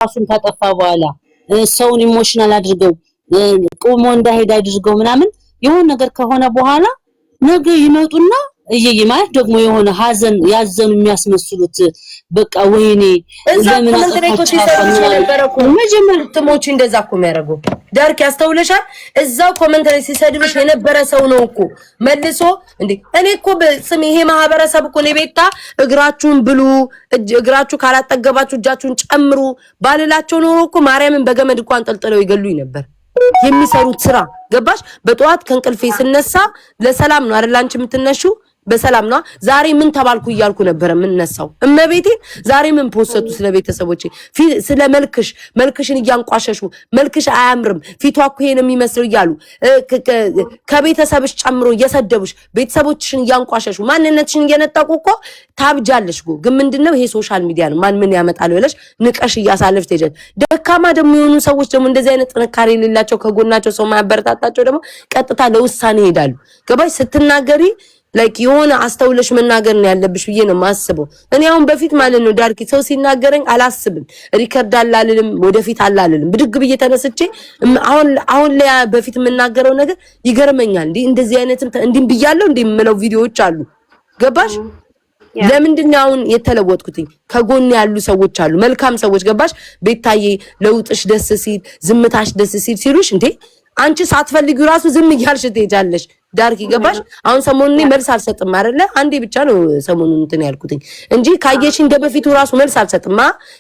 ራሱን ካጠፋ በኋላ ሰውን ኢሞሽናል አድርገው ቆሞ እንዳይሄድ አድርገው ምናምን የሆነ ነገር ከሆነ በኋላ ነገ ይመጡና ማለት ደግሞ የሆነ ሀዘን ያዘኑ የሚያስመስሉት በቃ ወይኔ ለምን መጀመር ትሞች እንደዛ እኮ የሚያደርጉ ዳርክ ያስተውለሻል እዛው ኮሜንት ላይ ሲሰድብሽ የነበረ ሰው ነው እኮ መልሶ እንዴ እኔ እኮ በስም ይሄ ማህበረሰብ እኮ ለቤታ እግራችሁን ብሉ እግራችሁ ካላጠገባችሁ እጃችሁን ጨምሩ ባልላቸው ነው እኮ ማርያምን በገመድ እንኳን ጠልጥለው ይገሉኝ ነበር የሚሰሩት ስራ ገባሽ በጧት ከንቅልፌ ስነሳ ለሰላም ነው አይደል አንቺ የምትነሺው በሰላም ነው ዛሬ ምን ተባልኩ ይያልኩ ነበር ምን ነሳው እመቤቴ ዛሬ ምን ፖስተቱ ስለ ቤተሰቦቼ ስለ መልክሽን ያንቋሸሹ መልክሽ አያምርም ፊቷ እኮ ይሄን የሚመስለው ይያሉ ከቤተሰብሽ ጨምሮ እየሰደቡሽ ቤተሰቦችሽን ያንቋሸሹ ማንነትሽን እየነጠቁ እኮ ታብጃለሽ ግን ምንድነው ይሄ ሶሻል ሚዲያ ነው ማን ምን ያመጣል ብለሽ ንቀሽ ያሳለፍት ይጀ ደካማ ደሞ የሆኑ ሰዎች ደሞ እንደዚህ አይነት ጥንካሬ የሌላቸው ከጎናቸው ሰው ማያበረታታቸው ደሞ ቀጥታ ለውሳኔ ይሄዳሉ ገባሽ ስትናገሪ ላይክ የሆነ አስተውለሽ መናገር ነው ያለብሽ ብዬ ነው ማስበው እኔ አሁን በፊት ማለት ነው ዳርኪ ሰው ሲናገረኝ አላስብም ሪከርድ አላልልም ወደፊት አላልልም ብድግ ብዬ ተነስቼ አሁን ላይ በፊት የምናገረው ነገር ይገርመኛል እንደዚህ አይነትም እንዲም ብያለሁ እንደምለው ቪዲዮዎች አሉ ገባሽ ለምንድነው አሁን የተለወጥኩትኝ ከጎን ያሉ ሰዎች አሉ መልካም ሰዎች ገባሽ ቤታዬ ለውጥሽ ደስ ሲል ዝምታሽ ደስ ሲል ሲሉሽ እንዴ አንቺ ሳትፈልጊው ራሱ ዝም ይያልሽ ትሄጃለሽ ዳርክ ይገባሽ አሁን ሰሞኑን መልስ አልሰጥም አይደለ አንዴ ብቻ ነው ሰሞኑን እንትን ያልኩትኝ እንጂ ካየሽ እንደበፊቱ ራሱ መልስ አልሰጥማ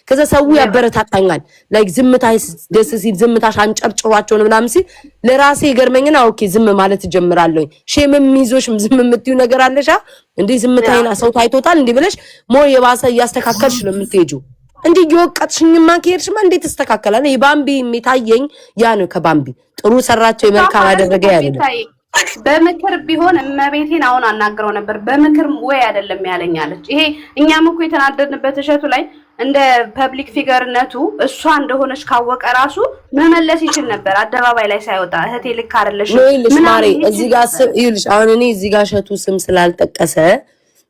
ከዛ ሰው ያበረታታኛል ላይክ ዝምታሽ ደስ ሲል ዝምታሽ አንጨርጭሯቸው ነው ምናምን ሲል ለራሴ ይገርመኝና ኦኬ ዝም ማለት ጀምራለሁ ሼምም ይዞሽም ዝም የምትዩ ነገር አለሻ እንዴ ዝምታዬን ሰው ታይቶታል እንዴ ብለሽ ሞር የባሰ ያስተካከልሽ ነው የምትሄጂው እንዴ ይወቀጥሽኝማ ከሄድሽማ እንዴት ተስተካከላል የባምቢ የሚታየኝ ያ ነው ከባምቢ ጥሩ ሰራቸው የመልካም አደረገ ያለው በመከር ቢሆን እመቤቴን አሁን አናግረው ነበር በመከር ወይ አይደለም ያለኛለች ይሄ እኛም እኮ የተናደድንበት እሸቱ ላይ እንደ ፐብሊክ ፊገርነቱ እሷ እንደሆነች ካወቀ ራሱ መመለስ ይችል ነበር አደባባይ ላይ ሳይወጣ እህቴ ልክ አይደለሽ ምን ማሪ እዚህ ጋር ይልሽ አሁን እኔ እዚህ ጋር እሸቱ ስም ስላልጠቀሰ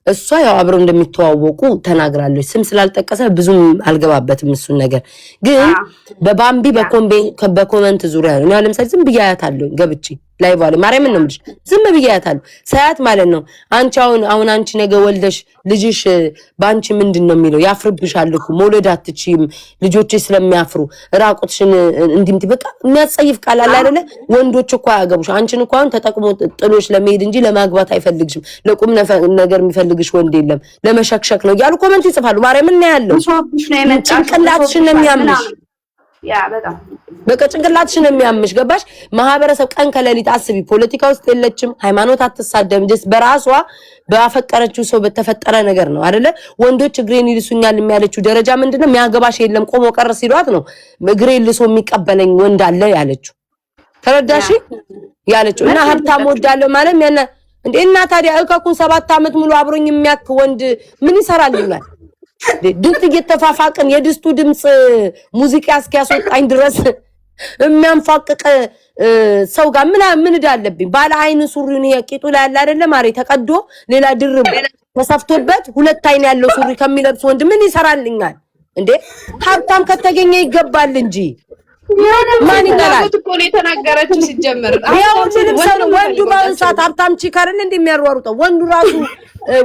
እሷ ያው አብረው እንደሚተዋወቁ ተናግራለች ስም ስላልጠቀሰ ብዙም አልገባበትም እሱን ነገር ግን በባምቢ በኮሜንት ዙሪያ ነው ለምሳሌ ዝም ብያያታለሁ ገብቼ ላይ ባለ ማርያምን ነው ምልሽ ዝም ብያያታለሁ ሳያት ማለት ነው አንቺ አሁን አንቺ ነገ ወልደሽ ልጅሽ ባንቺ ምንድነው የሚለው ያፍርብሻል እኮ መውለድ አትችይም ልጆቼ ስለሚያፍሩ ራቁትሽን እንዲምት በቃ የሚያጸይፍ ቃል አለ አይደለ ወንዶች እኮ ያገቡሽ አንቺን እኮ አሁን ተጠቅሞ ጥሎሽ ለመሄድ እንጂ ለማግባት አይፈልግሽም ለቁም ነገር የሚፈልግሽ ወንድ የለም ለመሸክሸክ ነው ያሉ ኮሜንት ይጽፋሉ ማርያምን ነው ያለው ጭንቅላትሽን የሚያምሽ ያ በቃ ጭንቅላትሽን የሚያምሽ ገባሽ ማህበረሰብ ቀን ከሌሊት አስቢ ፖለቲካ ውስጥ የለችም ሃይማኖት አትሳደም ጀስ በራሷ በአፈቀረችው ሰው በተፈጠረ ነገር ነው አይደለ ወንዶች እግሬን ይልሱኛል የሚያለችው ደረጃ ምንድነው የሚያገባሽ የለም ቆሞ ቀር ሲሏት ነው እግሬን ልሶ የሚቀበለኝ ወንድ አለ ያለችው ተረዳሽ ያለችው እና ሀብታም ወዳለው ማለት ያና እንዴ እና ታዲያ እከኩን 7 አመት ሙሉ አብሮኝ የሚያክ ወንድ ምን ይሰራል ይላል ድምጽ እየተፋፋቀን የድስቱ ድምጽ ሙዚቃ እስኪያስወጣኝ ድረስ የሚያንፋቅቅ ሰው ጋር ምን ዳለብኝ ባለ አይን ሱሪውን የቂጡ ላይ ያለ አይደለ ማሪ ተቀዶ ሌላ ድርብ ተሰፍቶበት ሁለት አይን ያለው ሱሪ ከሚለብስ ወንድ ምን ይሰራልኛል እንዴ ሀብታም ከተገኘ ይገባል እንጂ ማን ይላል እኮ ነው የተናገረችው ሲጀመር ያው ወንዱ ባንሳት ሀብታም ቺካርን እንደሚያሯሩጠው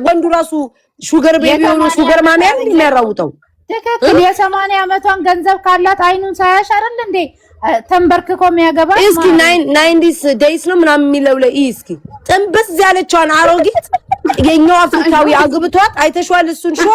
ወንዱ ራሱ ሹገር ቤቢ ሆኖ ሹገር ማሚ አይደል የሚያራውጠው ተከክል የ80 አመቷን ገንዘብ ካላት አይኑን ሳያሽ አይደል እንዴ ተንበርክኮ የሚያገባ እስኪ 90 days ነው ምናምን የሚለው ላይ እስኪ ጥንብስ ያለችዋን አሮጊት የኛው አፍሪካዊ አግብቷት አይተሽዋል እሱን ሾ